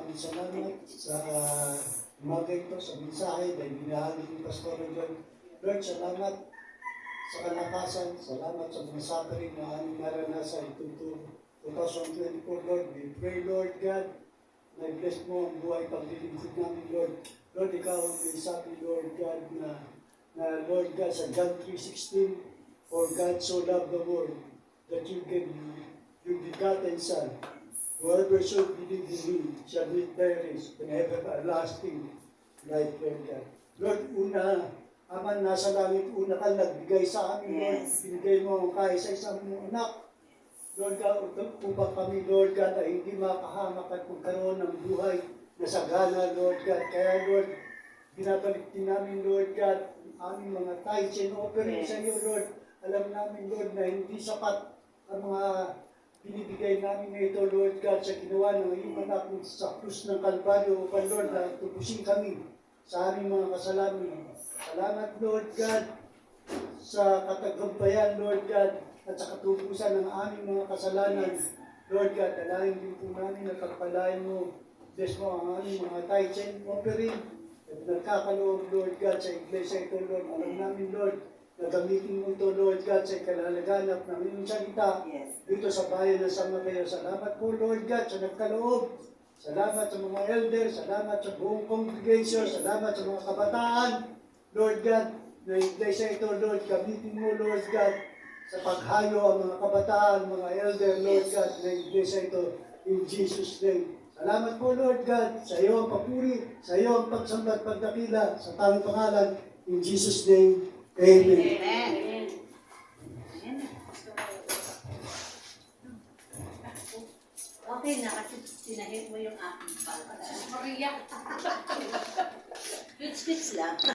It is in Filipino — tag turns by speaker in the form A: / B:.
A: maraming salamat sa umaga ito, sa mensahe na binahagi ni Pastor John. Lord, salamat sa kalakasan, salamat sa mga suffering na aming naranasan itong 2024, Lord. We pray, Lord God, na bless mo ang buhay paglilingkod namin, Lord. Lord, ikaw ang may sabi, Lord God, na Lord God, sa John 3:16, for God so loved the world that you gave your begotten Son. Whoever shall believe in Him shall not perish and have everlasting life, Lord God. Lord, una, Ama, nasa langit, una ka nagbigay sa amin, Lord. Binigay mo ang kaisa-isang mong anak. Lord God, upang kami, Lord God, ay hindi makahamak at magkaroon ng buhay na sagana, Lord God. Kaya, Lord, binabalik din namin, Lord God, ang aming mga tithes and offering sa iyo, Lord. Alam namin, Lord, na hindi sapat ang mga binibigay namin na ito, Lord God, sa ginawa ng iyong anak sa krus ng Kalbaryo, upang, Lord, na tubusin kami sa aming mga kasalanan. Salamat, Lord God, sa katagumpayan, Lord God, at sa katubusan ng aming mga kasalanan. Lord God, dalahin din po namin at pagpalain mo. Bless mo ang aming mga tithes and offering. At nagkakaloob, Lord God, sa iglesia ito, Lord. Alam namin, Lord, na gamitin mo ito, Lord God, sa ikalalaganap ng iyong salita dito sa bayan ng San Mateo. Salamat po, Lord God, sa nagkaloob. Salamat sa mga elders, salamat sa buong congregation, salamat sa mga kabataan, Lord God, na iglesia ito, Lord, gamitin mo, Lord God, sa paghayo ang mga kabataan, mga elder, Lord God, na iglesia ito, in Jesus' name. Salamat po, Lord God, sa iyo ang papuri, sa iyo ang pagsamba at pagdakila, sa tanging pangalan, in Jesus' name, Amen.
B: Amen. Okay na kasi sinahit mo yung aking pala. Maria. Switch lang.